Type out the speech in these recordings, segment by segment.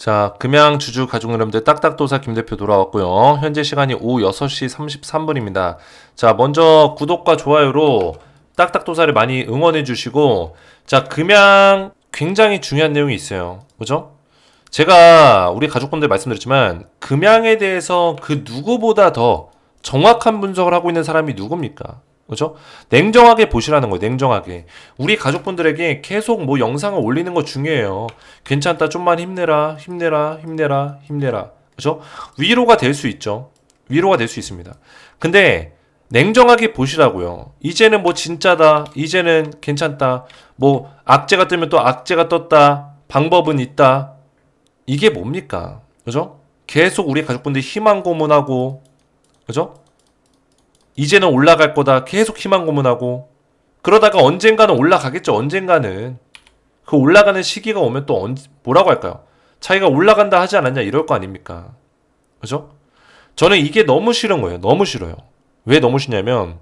자, 금양주주 가족 여러분들 딱딱도사 김대표 돌아왔고요. 현재 시간이 오후 6시 33분입니다. 자, 먼저 구독과 좋아요로 딱딱도사를 많이 응원해 주시고, 자, 금양 굉장히 중요한 내용이 있어요. 그죠? 제가 우리 가족분들 말씀드렸지만 금양에 대해서 그 누구보다 더 정확한 분석을 하고 있는 사람이 누굽니까? 그죠? 냉정하게 보시라는 거예요. 냉정하게. 우리 가족분들에게 계속 뭐 영상을 올리는 거 중요해요. 괜찮다. 좀만 힘내라. 힘내라. 힘내라. 힘내라. 그죠? 위로가 될 수 있죠. 위로가 될 수 있습니다. 근데 냉정하게 보시라고요. 이제는 뭐 진짜다. 이제는 괜찮다. 뭐 악재가 뜨면 또 악재가 떴다. 방법은 있다. 이게 뭡니까? 그죠? 계속 우리 가족분들이 희망 고문하고, 그죠? 이제는 올라갈 거다. 계속 희망 고문하고. 그러다가 언젠가는 올라가겠죠. 언젠가는. 그 올라가는 시기가 오면 또 뭐라고 할까요? 자기가 올라간다 하지 않았냐 이럴 거 아닙니까? 그죠? 저는 이게 너무 싫은 거예요. 너무 싫어요. 왜 너무 싫냐면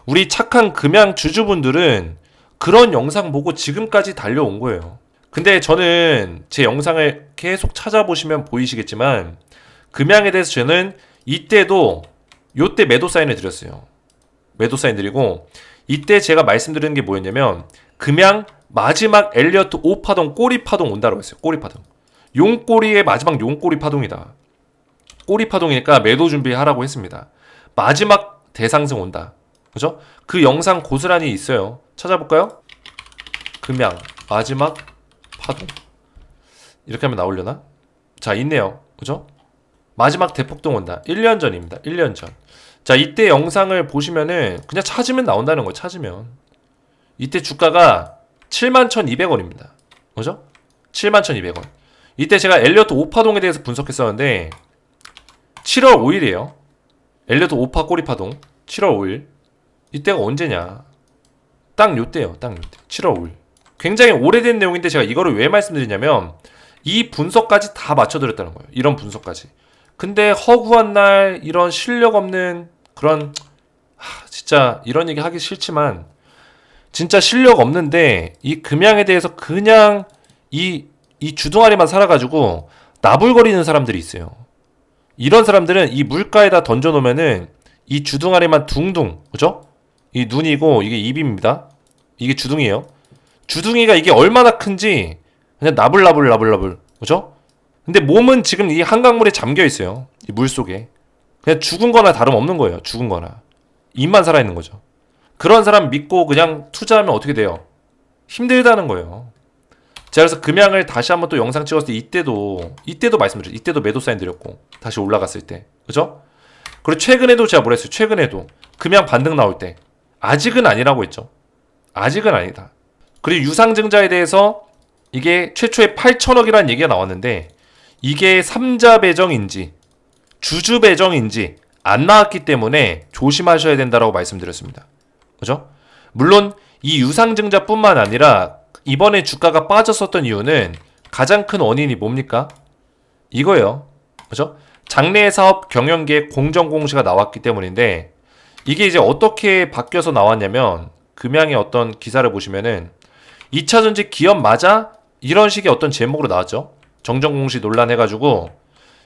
우리 착한 금양 주주분들은 그런 영상 보고 지금까지 달려온 거예요. 근데 저는 제 영상을 계속 찾아보시면 보이시겠지만 금양에 대해서 저는 이때도 요때 매도 사인을 드렸어요. 매도 사인 드리고 이때 제가 말씀드리는 게 뭐였냐면 금양 마지막 엘리어트 5파동 꼬리 파동 온다고 했어요. 꼬리 파동. 용꼬리의 마지막 용꼬리 파동이다. 꼬리 파동이니까 매도 준비하라고 했습니다. 마지막 대상승 온다. 그죠? 그 영상 고스란히 있어요. 찾아볼까요? 금양 마지막 파동. 이렇게 하면 나오려나? 자, 있네요. 그죠? 마지막 대폭동 온다. 1년 전입니다. 1년 전. 자, 이때 영상을 보시면은 그냥 찾으면 나온다는 거예요. 찾으면. 이때 주가가 71,200원입니다. 그죠? 71,200원. 이때 제가 엘리어트 5파동에 대해서 분석했었는데 7월 5일이에요. 엘리어트 5파 꼬리파동 7월 5일. 이때가 언제냐? 딱 요때요. 딱 요때. 7월 5일. 굉장히 오래된 내용인데 제가 이거를 왜 말씀드리냐면 이 분석까지 다 맞춰드렸다는 거예요. 이런 분석까지. 근데 허구한 날 이런 실력 없는 그런 진짜 이런 얘기 하기 싫지만 진짜 실력 없는데 이 금양에 대해서 그냥 이 주둥아리만 살아가지고 나불거리는 사람들이 있어요. 이런 사람들은 이 물가에다 던져놓으면은 이 주둥아리만 둥둥, 그죠? 이 눈이고 이게 입입니다. 이게 주둥이에요. 주둥이가 이게 얼마나 큰지 그냥 나불나불, 그죠? 근데 몸은 지금 이 한강물에 잠겨 있어요. 이 물 속에. 그냥 죽은 거나 다름없는 거예요. 죽은 거나. 입만 살아있는 거죠. 그런 사람 믿고 그냥 투자하면 어떻게 돼요? 힘들다는 거예요. 제가 그래서 금양을 다시 한번 또 영상 찍었을 때 이때도 말씀드렸죠. 이때도 매도 사인 드렸고 다시 올라갔을 때. 그죠? 그리고 최근에도 제가 뭐라 했어요? 최근에도 금양 반등 나올 때 아직은 아니라고 했죠. 아직은 아니다. 그리고 유상증자에 대해서 이게 최초에 8천억이라는 얘기가 나왔는데 이게 3자 배정인지 주주 배정인지 안 나왔기 때문에 조심하셔야 된다라고 말씀드렸습니다. 그죠? 물론 이 유상증자뿐만 아니라 이번에 주가가 빠졌었던 이유는 가장 큰 원인이 뭡니까? 이거예요. 그죠? 장래 사업 경영계획 공정 공시가 나왔기 때문인데 이게 이제 어떻게 바뀌어서 나왔냐면 금양의 어떤 기사를 보시면은 2차전지 기업 맞아? 이런 식의 어떤 제목으로 나왔죠. 정정공시 논란 해가지고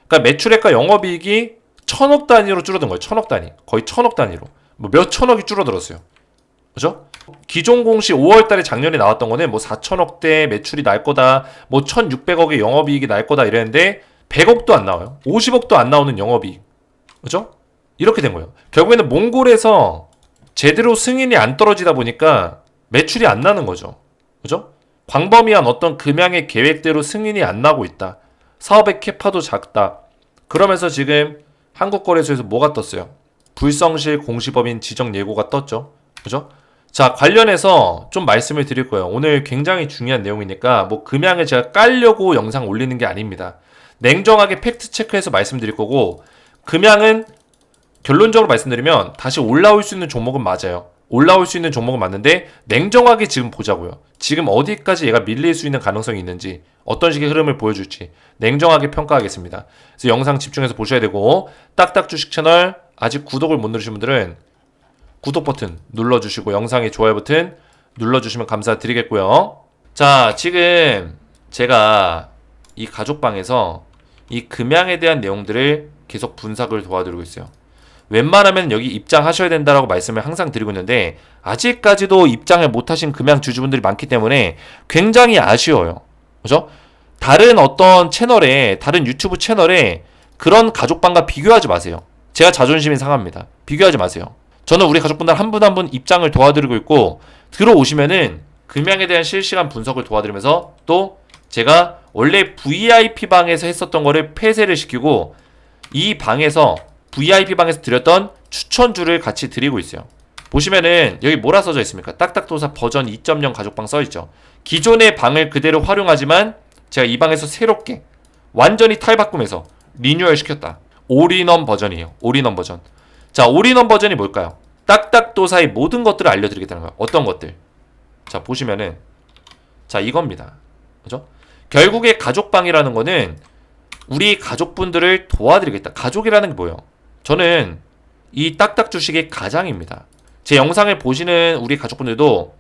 그러니까 매출액과 영업이익이 1,000억 단위로 줄어든 거예요. 1,000억 단위. 거의 1,000억 단위로. 뭐 몇 천억이 줄어들었어요. 그죠? 기존 공시 5월 달에 작년에 나왔던 거는 뭐 4천억대 매출이 날 거다. 뭐 1,600억의 영업이익이 날 거다 이랬는데 100억도 안 나와요. 50억도 안 나오는 영업이익. 그죠? 이렇게 된 거예요. 결국에는 몽골에서 제대로 승인이 안 떨어지다 보니까 매출이 안 나는 거죠. 그죠? 광범위한 어떤 금양의 계획대로 승인이 안 나고 있다. 사업의 캐파도 작다. 그러면서 지금 한국거래소에서 뭐가 떴어요? 불성실 공시법인 지정 예고가 떴죠. 그죠? 자, 관련해서 좀 말씀을 드릴 거예요. 오늘 굉장히 중요한 내용이니까 뭐 금양을 제가 깔려고 영상 올리는 게 아닙니다. 냉정하게 팩트 체크해서 말씀드릴 거고 금양은 결론적으로 말씀드리면 다시 올라올 수 있는 종목은 맞아요. 올라올 수 있는 종목은 맞는데 냉정하게 지금 보자고요. 지금 어디까지 얘가 밀릴 수 있는 가능성이 있는지 어떤 식의 흐름을 보여줄지 냉정하게 평가하겠습니다. 그래서 영상 집중해서 보셔야 되고 딱딱 주식 채널 아직 구독을 못 누르신 분들은 구독 버튼 눌러주시고 영상의 좋아요 버튼 눌러주시면 감사드리겠고요. 자, 지금 제가 이 가족방에서 이 금양에 대한 내용들을 계속 분석을 도와드리고 있어요. 웬만하면 여기 입장하셔야 된다라고 말씀을 항상 드리고 있는데 아직까지도 입장을 못하신 금양 주주분들이 많기 때문에 굉장히 아쉬워요. 그죠? 다른 어떤 채널에, 다른 유튜브 채널에 그런 가족방과 비교하지 마세요. 제가 자존심이 상합니다. 비교하지 마세요. 저는 우리 가족분들 한 분 한 분 입장을 도와드리고 있고 들어오시면은 금양에 대한 실시간 분석을 도와드리면서 또 제가 원래 VIP 방에서 했었던 거를 폐쇄를 시키고 이 방에서 VIP 방에서 드렸던 추천주를 같이 드리고 있어요. 보시면은 여기 뭐라 써져 있습니까? 딱딱도사 버전 2.0 가족방 써있죠. 기존의 방을 그대로 활용하지만 제가 이 방에서 새롭게 완전히 탈바꿈해서 리뉴얼 시켰다. 올인원 버전이에요. 올인원 버전. 자, 올인원 버전이 뭘까요? 딱딱도사의 모든 것들을 알려드리겠다는 거예요. 어떤 것들? 자, 보시면은 자, 이겁니다. 그죠? 결국에 가족방이라는 거는 우리 가족분들을 도와드리겠다. 가족이라는 게 뭐예요? 저는 이 딱딱 주식의 가장입니다. 제 영상을 보시는 우리 가족분들도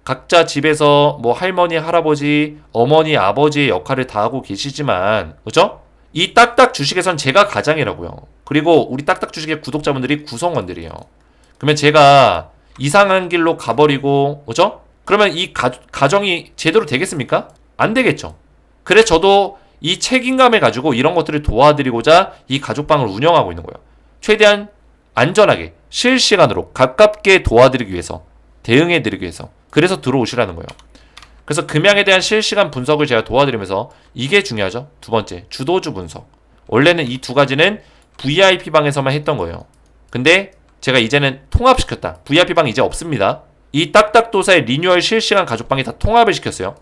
각자 집에서 뭐 할머니, 할아버지, 어머니, 아버지의 역할을 다 하고 계시지만, 그죠? 이 딱딱 주식에선 제가 가장이라고요. 그리고 우리 딱딱 주식의 구독자분들이 구성원들이에요. 그러면 제가 이상한 길로 가버리고, 그죠? 그러면 이 가정이 제대로 되겠습니까? 안 되겠죠. 그래서 저도 이 책임감을 가지고 이런 것들을 도와드리고자 이 가족방을 운영하고 있는 거예요. 최대한 안전하게 실시간으로 가깝게 도와드리기 위해서, 대응해드리기 위해서. 그래서 들어오시라는 거예요. 그래서 금양에 대한 실시간 분석을 제가 도와드리면서 이게 중요하죠. 두 번째, 주도주 분석. 원래는 이 두 가지는 VIP 방에서만 했던 거예요. 근데 제가 이제는 통합시켰다. VIP 방 이제 없습니다. 이 딱딱도사의 리뉴얼 실시간 가족방에 다 통합을 시켰어요.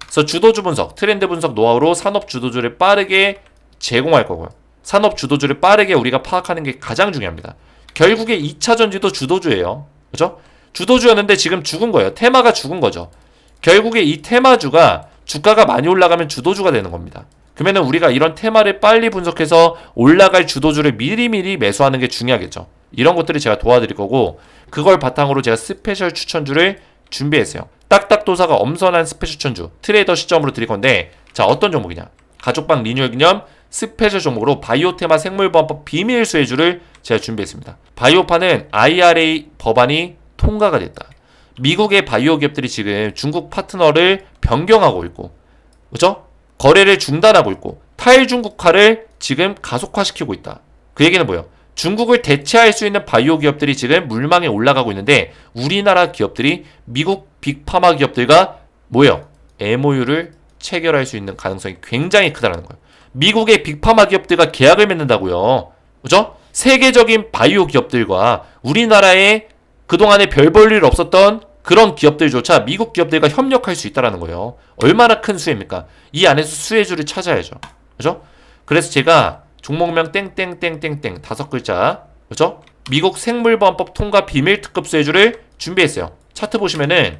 그래서 주도주 분석, 트렌드 분석 노하우로 산업 주도주를 빠르게 제공할 거고요. 산업 주도주를 빠르게 우리가 파악하는 게 가장 중요합니다. 결국에 2차 전지도 주도주예요. 그죠? 주도주였는데 지금 죽은 거예요. 테마가 죽은 거죠. 결국에 이 테마주가 주가가 많이 올라가면 주도주가 되는 겁니다. 그러면은 우리가 이런 테마를 빨리 분석해서 올라갈 주도주를 미리미리 매수하는 게 중요하겠죠. 이런 것들을 제가 도와드릴 거고 그걸 바탕으로 제가 스페셜 추천주를 준비했어요. 딱딱도사가 엄선한 스페셜 추천주 트레이더 시점으로 드릴 건데 자 어떤 종목이냐 가족방 리뉴얼 기념 스페셜 종목으로 바이오테마 생물보안법 비밀 수혜주를 제가 준비했습니다. 바이오파는 IRA 법안이 통과가 됐다. 미국의 바이오 기업들이 지금 중국 파트너를 변경하고 있고 그죠? 거래를 중단하고 있고 탈중국화를 지금 가속화시키고 있다. 그 얘기는 뭐예요? 중국을 대체할 수 있는 바이오 기업들이 지금 물망에 올라가고 있는데 우리나라 기업들이 미국 빅파마 기업들과 뭐예요? MOU를 체결할 수 있는 가능성이 굉장히 크다라는 거예요. 미국의 빅파마 기업들과 계약을 맺는다고요. 그죠? 세계적인 바이오 기업들과 우리나라의 그동안에 별 볼 일 없었던 그런 기업들조차 미국 기업들과 협력할 수 있다는 거예요. 얼마나 큰 수혜입니까? 이 안에서 수혜주를 찾아야죠. 그죠? 그래서 제가 종목명 땡땡땡땡땡 5글자 그죠? 미국 생물보안법 통과 비밀 특급 수혜주를 준비했어요. 차트 보시면은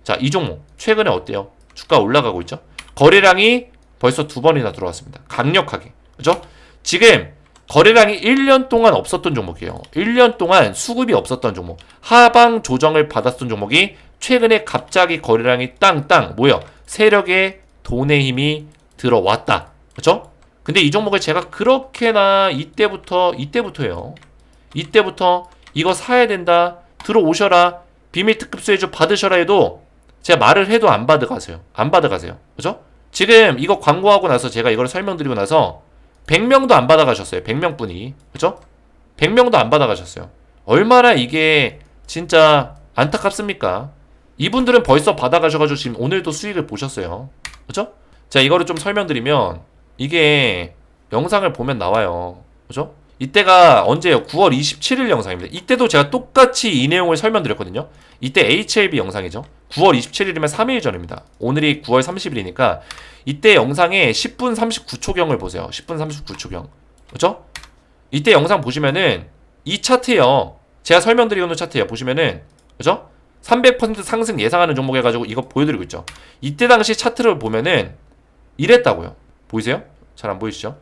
자, 이 종목 최근에 어때요? 주가 올라가고 있죠? 거래량이 벌써 2번이나 들어왔습니다. 강력하게. 그죠? 지금 거래량이 1년 동안 없었던 종목이에요. 1년 동안 수급이 없었던 종목. 하방 조정을 받았던 종목이 최근에 갑자기 거래량이 땅땅 뭐야? 세력의 돈의 힘이 들어왔다. 그죠? 근데 이 종목을 제가 그렇게나 이때부터예요. 이때부터 이거 사야 된다. 들어오셔라. 비밀 특급 수혜주 받으셔라 해도 제가 말을 해도 안 받아가세요. 안 받아가세요. 그죠? 지금 이거 광고하고 나서 제가 이걸 설명드리고 나서 100명도 안 받아가셨어요. 100명 분이. 그죠? 100명도 안 받아가셨어요. 얼마나 이게 진짜 안타깝습니까? 이분들은 벌써 받아가셔가지고 지금 오늘도 수익을 보셨어요. 그죠? 자, 이거를 좀 설명드리면 이게 영상을 보면 나와요. 그죠? 이때가 언제예요? 9월 27일 영상입니다. 이때도 제가 똑같이 이 내용을 설명드렸거든요. 이때 HLB 영상이죠. 9월 27일이면 3일 전입니다. 오늘이 9월 30일이니까 이때 영상에 10분 39초경을 보세요. 10분 39초경. 그죠? 이때 영상 보시면은 이 차트예요. 제가 설명드리고 있는 차트예요. 보시면은 그죠? 300% 상승 예상하는 종목 해가지고 이거 보여드리고 있죠. 이때 당시 차트를 보면은 이랬다고요. 보이세요? 잘 안 보이시죠?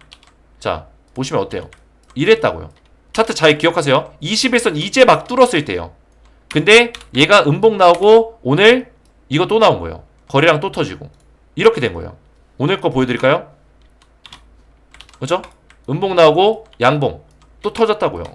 자, 보시면 어때요? 이랬다고요. 차트 잘 기억하세요. 21선 이제 막 뚫었을 때요. 근데 얘가 음봉 나오고 오늘 이거 또 나온 거예요. 거래량 또 터지고 이렇게 된 거예요. 오늘 거 보여드릴까요? 그죠? 음봉 나오고 양봉 또 터졌다고요.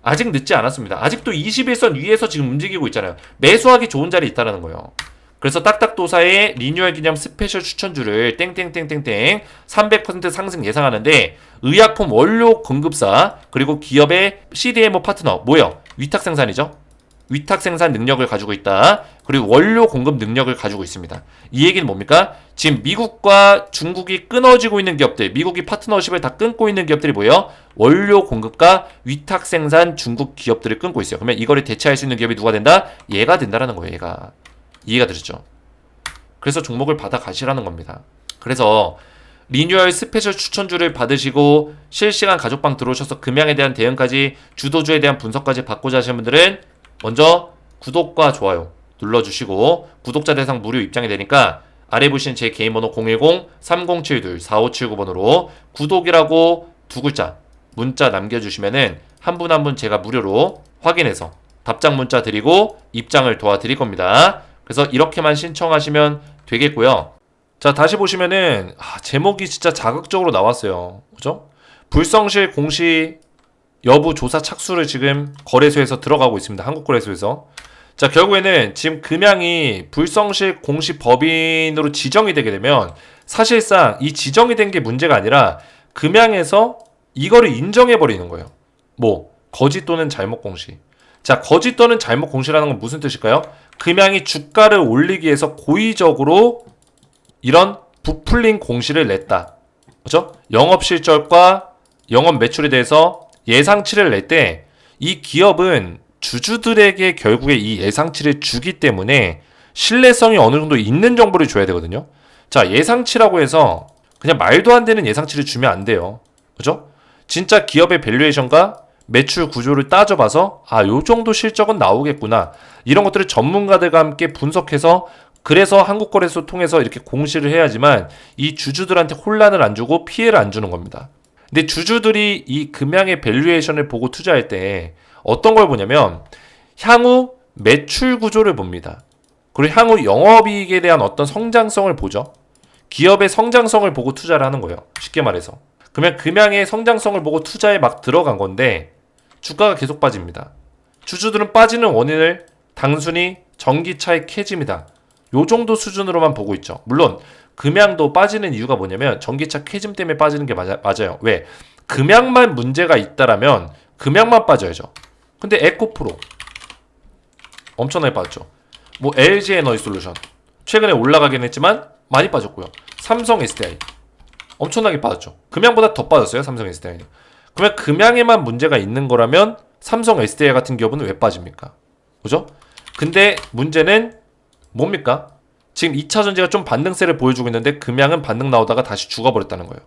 아직 늦지 않았습니다. 아직도 21선 위에서 지금 움직이고 있잖아요. 매수하기 좋은 자리에 있다는 거예요. 그래서 딱딱도사의 리뉴얼 기념 스페셜 추천주를 땡땡땡땡땡 300% 상승 예상하는데, 의약품 원료 공급사 그리고 기업의 CDMO 파트너 뭐예요? 위탁 생산이죠. 위탁 생산 능력을 가지고 있다. 그리고 원료 공급 능력을 가지고 있습니다. 이 얘기는 뭡니까? 지금 미국과 중국이 끊어지고 있는 기업들, 미국이 파트너십을 다 끊고 있는 기업들이 뭐예요? 원료 공급과 위탁 생산 중국 기업들을 끊고 있어요. 그러면 이거를 대체할 수 있는 기업이 누가 된다? 얘가 된다라는 거예요. 얘가. 이해가 되시죠? 그래서 종목을 받아 가시라는 겁니다. 그래서 리뉴얼 스페셜 추천주를 받으시고 실시간 가족방 들어오셔서 금양에 대한 대응까지, 주도주에 대한 분석까지 받고자 하시는 분들은 먼저 구독과 좋아요 눌러주시고, 구독자 대상 무료 입장이 되니까 아래 보시는 제 개인 번호 010-3072-4579번으로 구독이라고 두 글자 문자 남겨주시면은 한 분 한 분 제가 무료로 확인해서 답장 문자 드리고 입장을 도와드릴 겁니다. 그래서 이렇게만 신청하시면 되겠고요. 자, 다시 보시면은 제목이 진짜 자극적으로 나왔어요. 그죠? 불성실 공시 여부 조사 착수를 지금 거래소에서 들어가고 있습니다. 한국거래소에서. 자, 결국에는 지금 금양이 불성실 공시 법인으로 지정이 되게 되면 사실상 이 지정이 된 게 문제가 아니라 금양에서 이거를 인정해 버리는 거예요. 뭐 거짓 또는 잘못 공시. 자, 거짓 또는 잘못 공시라는 건 무슨 뜻일까요? 금양이 주가를 올리기 위해서 고의적으로 이런 부풀린 공시를 냈다. 그렇죠? 영업 실적과 영업 매출에 대해서 예상치를 낼 때 이 기업은 주주들에게 결국에 이 예상치를 주기 때문에 신뢰성이 어느 정도 있는 정보를 줘야 되거든요. 자, 예상치라고 해서 그냥 말도 안 되는 예상치를 주면 안 돼요. 그죠? 진짜 기업의 밸류에이션과 매출 구조를 따져봐서 요 정도 실적은 나오겠구나. 이런 것들을 전문가들과 함께 분석해서, 그래서 한국거래소 통해서 이렇게 공시를 해야지만 이 주주들한테 혼란을 안 주고 피해를 안 주는 겁니다. 근데 주주들이 이 금양의 밸류에이션을 보고 투자할 때 어떤 걸 보냐면 향후 매출 구조를 봅니다. 그리고 향후 영업이익에 대한 어떤 성장성을 보죠. 기업의 성장성을 보고 투자를 하는 거예요. 쉽게 말해서. 그러면 금양의 성장성을 보고 투자에 막 들어간 건데 주가가 계속 빠집니다. 주주들은 빠지는 원인을 단순히 전기차의 캐즘이다, 요 정도 수준으로만 보고 있죠. 물론 금양도 빠지는 이유가 뭐냐면 전기차 캐즘 때문에 빠지는 게 맞아요. 왜? 금양만 문제가 있다라면 금양만 빠져야죠. 근데 에코프로 엄청나게 빠졌죠. 뭐 LG 에너지 솔루션 최근에 올라가긴 했지만 많이 빠졌고요. 삼성 SDI 엄청나게 빠졌죠. 금양보다 더 빠졌어요. 삼성 SDI는. 그러면 금양에만 문제가 있는 거라면 삼성 SDI 같은 기업은 왜 빠집니까? 그죠? 근데 문제는 뭡니까? 지금 2차전지가 좀 반등세를 보여주고 있는데 금양은 반등 나오다가 다시 죽어버렸다는 거예요.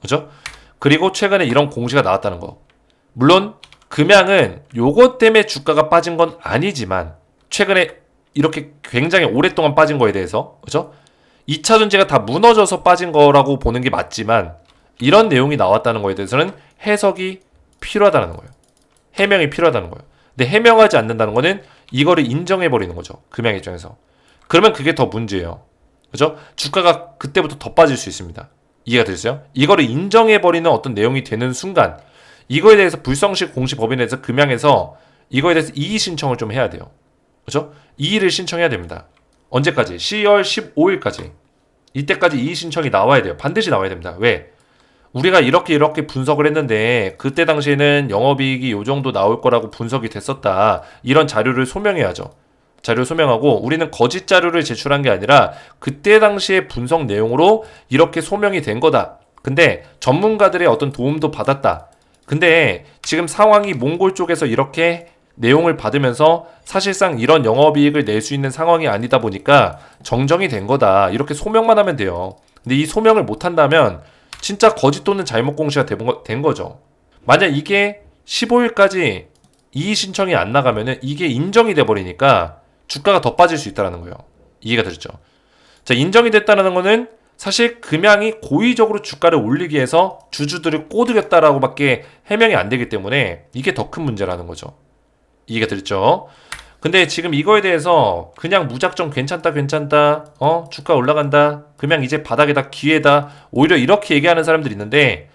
그죠? 그리고 최근에 이런 공시가 나왔다는 거. 물론 금양은 요것 때문에 주가가 빠진 건 아니지만 최근에 이렇게 굉장히 오랫동안 빠진 거에 대해서, 그죠? 2차전지가 다 무너져서 빠진 거라고 보는 게 맞지만 이런 내용이 나왔다는 거에 대해서는 해석이 필요하다는 거예요. 해명이 필요하다는 거예요. 근데 해명하지 않는다는 거는 이거를 인정해버리는 거죠. 금양 입장에서. 그러면 그게 더 문제예요. 그죠? 주가가 그때부터 더 빠질 수 있습니다. 이해가 되세요? 이거를 인정해버리는 어떤 내용이 되는 순간 이거에 대해서 불성실 공시 법인에서 금양에서 이거에 대해서 이의 신청을 좀 해야 돼요. 그죠? 이의를 신청해야 됩니다. 언제까지? 10월 15일까지. 이때까지 이의 신청이 나와야 돼요. 반드시 나와야 됩니다. 왜? 우리가 이렇게 분석을 했는데 그때 당시에는 영업이익이 요 정도 나올 거라고 분석이 됐었다. 이런 자료를 소명해야죠. 자료를 소명하고 우리는 거짓 자료를 제출한 게 아니라 그때 당시의 분석 내용으로 이렇게 소명이 된 거다. 근데 전문가들의 어떤 도움도 받았다. 근데 지금 상황이 몽골 쪽에서 이렇게 내용을 받으면서 사실상 이런 영업이익을 낼 수 있는 상황이 아니다 보니까 정정이 된 거다. 이렇게 소명만 하면 돼요. 근데 이 소명을 못 한다면 진짜 거짓 또는 잘못 공시가 된 거죠. 만약 이게 15일까지 이의 신청이 안 나가면은 이게 인정이 돼 버리니까 주가가 더 빠질 수 있다는 거예요. 이해가 되죠? 자, 인정이 됐다는 거는 사실 금양이 고의적으로 주가를 올리기 위해서 주주들을 꼬드겼다라고 밖에 해명이 안 되기 때문에 이게 더 큰 문제라는 거죠. 이해가 됐죠? 근데 지금 이거에 대해서 그냥 무작정 괜찮다 주가 올라간다, 금양 이제 바닥이다, 기회다, 오히려 이렇게 얘기하는 사람들이 있는데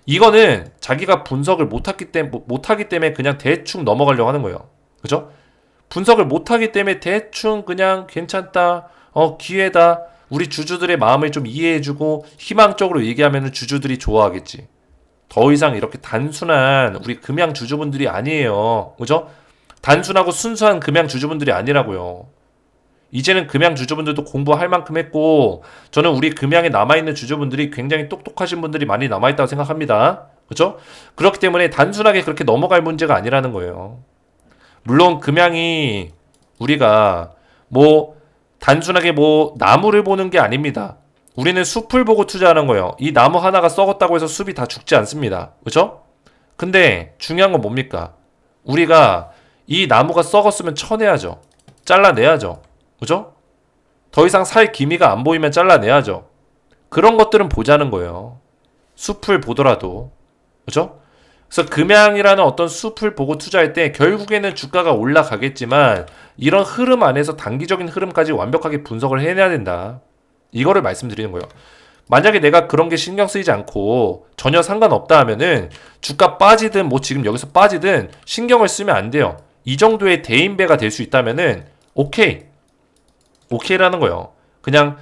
이거는 자기가 분석을 못하기 때문에 그냥 대충 넘어가려고 하는 거예요. 그죠? 분석을 못하기 때문에 대충 그냥 괜찮다, 기회다, 우리 주주들의 마음을 좀 이해해주고 희망적으로 얘기하면 주주들이 좋아하겠지. 더 이상 이렇게 단순한 우리 금양 주주분들이 아니에요. 그죠? 단순하고 순수한 금양 주주분들이 아니라고요. 이제는 금양 주주분들도 공부할 만큼 했고, 저는 우리 금양에 남아있는 주주분들이 굉장히 똑똑하신 분들이 많이 남아있다고 생각합니다. 그죠? 그렇기 때문에 단순하게 그렇게 넘어갈 문제가 아니라는 거예요. 물론 금양이 우리가 뭐 단순하게 뭐 나무를 보는 게 아닙니다. 우리는 숲을 보고 투자하는 거예요. 이 나무 하나가 썩었다고 해서 숲이 다 죽지 않습니다. 그죠? 근데 중요한 건 뭡니까? 우리가 이 나무가 썩었으면 쳐내야죠. 잘라내야죠. 그죠? 더 이상 살 기미가 안 보이면 잘라내야죠. 그런 것들은 보자는 거예요. 숲을 보더라도. 그죠? 그래서 금양이라는 어떤 숲을 보고 투자할 때 결국에는 주가가 올라가겠지만 이런 흐름 안에서 단기적인 흐름까지 완벽하게 분석을 해내야 된다. 이거를 말씀드리는 거예요. 만약에 내가 그런 게 신경 쓰이지 않고 전혀 상관없다 하면은 주가 빠지든 뭐 지금 여기서 빠지든 신경을 쓰면 안 돼요. 이 정도의 대인배가 될 수 있다면은 오케이라는 거예요. 그냥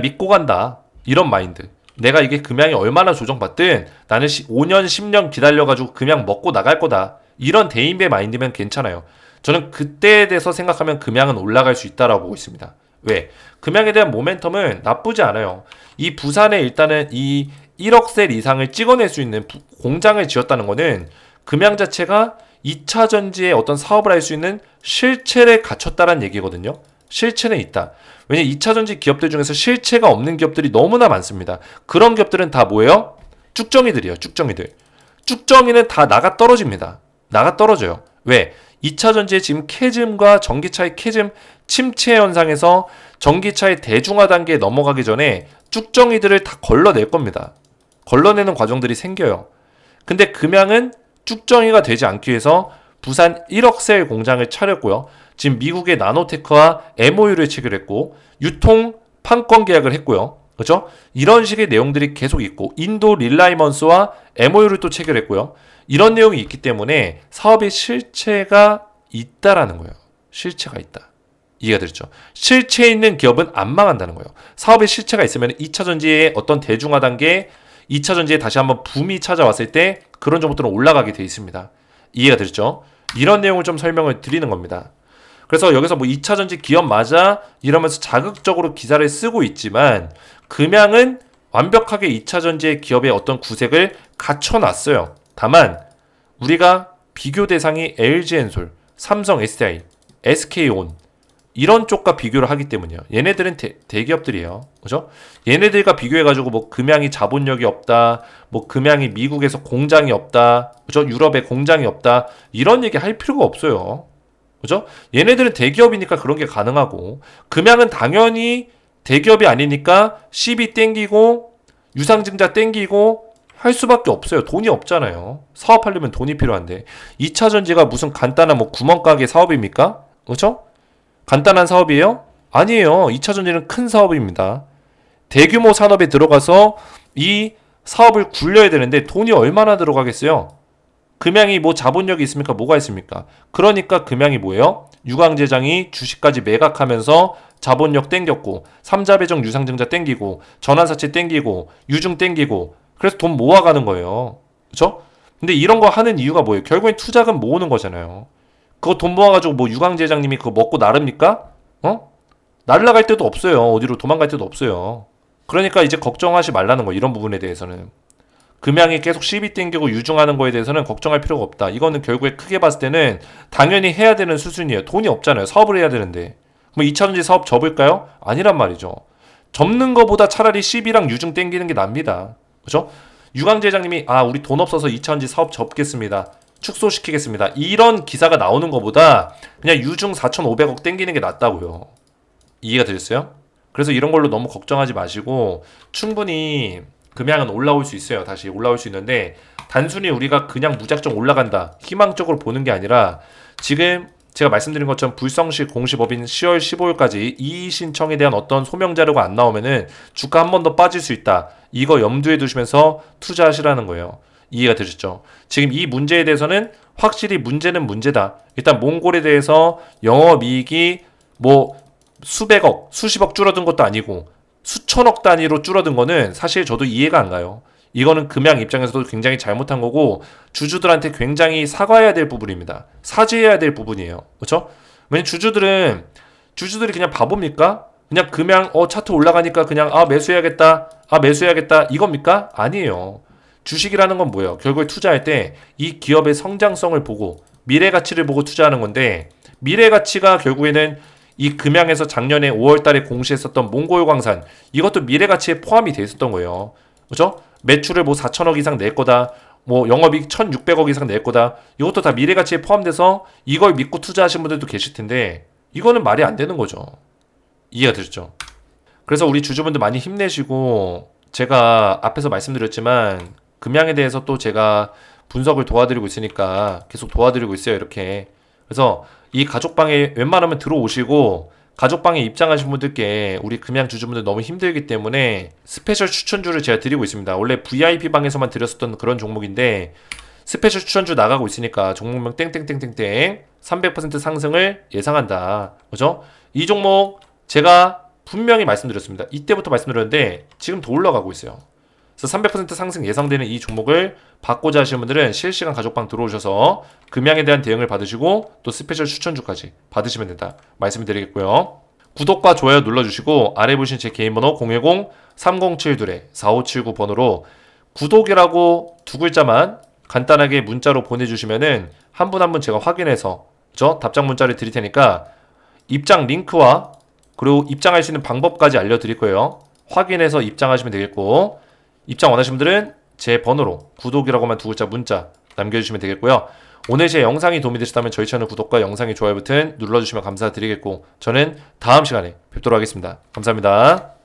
믿고 간다. 이런 마인드. 내가 이게 금양이 얼마나 조정받든 나는 5년, 10년 기다려가지고 금양 먹고 나갈 거다. 이런 대인배 마인드면 괜찮아요. 저는 그때에 대해서 생각하면 금양은 올라갈 수 있다라고 보고 있습니다. 왜? 금양에 대한 모멘텀은 나쁘지 않아요. 이 부산에 일단은 이 1억 셀 이상을 찍어낼 수 있는 공장을 지었다는 거는 금양 자체가 2차 전지의 어떤 사업을 할 수 있는 실체를 갖췄다는 얘기거든요. 실체는 있다. 왜냐면 2차 전지 기업들 중에서 실체가 없는 기업들이 너무나 많습니다. 그런 기업들은 다 뭐예요? 쭉정이들이에요. 쭉정이들. 쭉정이는 다 나가 떨어집니다. 나가 떨어져요. 왜? 2차 전지의 지금 캐즘과 전기차의 캐즘 침체 현상에서 전기차의 대중화 단계에 넘어가기 전에 쭉정이들을 다 걸러낼 겁니다. 걸러내는 과정들이 생겨요. 근데 금양은 쭉정이가 되지 않기 위해서 부산 1억 셀 공장을 차렸고요. 지금 미국의 나노테크와 MOU를 체결했고 유통 판권 계약을 했고요. 그렇죠? 이런 식의 내용들이 계속 있고 인도 릴라이먼스와 MOU를 또 체결했고요. 이런 내용이 있기 때문에 사업의 실체가 있다라는 거예요. 실체가 있다. 이해가 되죠? 실체 있는 기업은 안 망한다는 거예요. 사업의 실체가 있으면 2차 전지의 어떤 대중화 단계, 2차 전지에 다시 한번 붐이 찾아왔을 때 그런 정보들은 올라가게 돼 있습니다. 이해가 되죠? 이런 내용을 좀 설명을 드리는 겁니다. 그래서 여기서 뭐 2차 전지 기업 맞아 이러면서 자극적으로 기사를 쓰고 있지만 금양은 완벽하게 2차 전지의 기업의 어떤 구색을 갖춰놨어요. 다만 우리가 비교 대상이 LG엔솔, 삼성 SDI, SK온 이런 쪽과 비교를 하기 때문이에요. 얘네들은 대기업들이에요. 그죠? 얘네들과 비교해가지고 뭐 금양이 자본력이 없다, 뭐 금양이 미국에서 공장이 없다, 그죠? 유럽에 공장이 없다 이런 얘기 할 필요가 없어요. 그죠? 얘네들은 대기업이니까 그런 게 가능하고 금양은 당연히 대기업이 아니니까 CB 땡기고 유상증자 땡기고 할 수밖에 없어요. 돈이 없잖아요. 사업하려면 돈이 필요한데 2차 전지가 무슨 간단한 뭐 구멍가게 사업입니까? 그죠? 간단한 사업이에요? 아니에요. 2차 전지는 큰 사업입니다. 대규모 산업에 들어가서 이 사업을 굴려야 되는데 돈이 얼마나 들어가겠어요? 금양이 뭐 자본력이 있습니까? 뭐가 있습니까? 그러니까 금양이 뭐예요? 유광제장이 주식까지 매각하면서 자본력 땡겼고 3자 배정 유상증자 땡기고 전환사채 땡기고 유증 땡기고 그래서 돈 모아가는 거예요. 그렇죠? 근데 이런 거 하는 이유가 뭐예요? 결국엔 투자금 모으는 거잖아요. 그거 돈 모아가지고 뭐 유광제장님이 그거 먹고 나릅니까? 날라갈 데도 없어요. 어디로 도망갈 데도 없어요. 그러니까 이제 걱정하지 말라는 거 이런 부분에 대해서는. 금양이 계속 시비 땡기고 유증하는 거에 대해서는 걱정할 필요가 없다. 이거는 결국에 크게 봤을 때는 당연히 해야 되는 수준이에요. 돈이 없잖아요. 사업을 해야 되는데. 그럼 2차전지 사업 접을까요? 아니란 말이죠. 접는 거보다 차라리 시비랑 유증 땡기는 게 납니다. 그죠? 유광제장님이 우리 돈 없어서 2차전지 사업 접겠습니다. 축소시키겠습니다. 이런 기사가 나오는 것보다 그냥 유증 4,500억 땡기는 게 낫다고요. 이해가 되셨어요? 그래서 이런 걸로 너무 걱정하지 마시고 충분히 금양은 올라올 수 있어요. 다시 올라올 수 있는데 단순히 우리가 그냥 무작정 올라간다. 희망적으로 보는 게 아니라 지금 제가 말씀드린 것처럼 불성시 공시법인 10월 15일까지 이의 신청에 대한 어떤 소명 자료가 안 나오면은 주가 한 번 더 빠질 수 있다. 이거 염두에 두시면서 투자하시라는 거예요. 이해가 되셨죠? 지금 이 문제에 대해서는 확실히 문제는 문제다. 일단 몽골에 대해서 영업이익이 뭐 수백억, 수십억 줄어든 것도 아니고 수천억 단위로 줄어든 거는 사실 저도 이해가 안 가요. 이거는 금양 입장에서도 굉장히 잘못한 거고 주주들한테 굉장히 사과해야 될 부분입니다. 사죄해야 될 부분이에요. 그렇죠? 왜냐면 주주들이 그냥 바보입니까? 그냥 금양 차트 올라가니까 그냥 매수해야겠다 이겁니까? 아니에요. 주식이라는 건 뭐예요? 결국에 투자할 때 이 기업의 성장성을 보고 미래 가치를 보고 투자하는 건데 미래 가치가 결국에는 이 금양에서 작년에 5월 달에 공시했었던 몽골광산 이것도 미래 가치에 포함이 돼 있었던 거예요. 그렇죠? 매출을 뭐 4천억 이상 낼 거다. 뭐 영업이익 1,600억 이상 낼 거다. 이것도 다 미래 가치에 포함돼서 이걸 믿고 투자하신 분들도 계실 텐데 이거는 말이 안 되는 거죠. 이해가 되셨죠? 그래서 우리 주주분들 많이 힘내시고 제가 앞에서 말씀드렸지만 금양에 대해서 또 제가 분석을 도와드리고 있으니까 계속 도와드리고 있어요. 이렇게. 그래서 이 가족방에 웬만하면 들어오시고 가족방에 입장하신 분들께 우리 금양 주주분들 너무 힘들기 때문에 스페셜 추천주를 제가 드리고 있습니다. 원래 VIP 방에서만 드렸었던 그런 종목인데 스페셜 추천주 나가고 있으니까 종목명 땡땡땡땡땡 300% 상승을 예상한다. 그죠? 이 종목 제가 분명히 말씀드렸습니다. 이때부터 말씀드렸는데 지금 더 올라가고 있어요. 그래서 300% 상승 예상되는 이 종목을 받고자 하시는 분들은 실시간 가족방 들어오셔서 금양에 대한 대응을 받으시고 또 스페셜 추천주까지 받으시면 된다 말씀을 드리겠고요. 구독과 좋아요 눌러주시고 아래 보신 제 개인 번호 010-3072-4579번호로 구독이라고 두 글자만 간단하게 문자로 보내주시면은 한 분 한 분 제가 확인해서 답장 문자를 드릴 테니까 입장 링크와 그리고 입장할 수 있는 방법까지 알려드릴 거예요. 확인해서 입장하시면 되겠고 입장 원하시는 분들은 제 번호로 구독이라고만 두 글자 문자 남겨주시면 되겠고요. 오늘 제 영상이 도움이 되셨다면 저희 채널 구독과 영상의 좋아요 버튼 눌러주시면 감사드리겠고 저는 다음 시간에 뵙도록 하겠습니다. 감사합니다.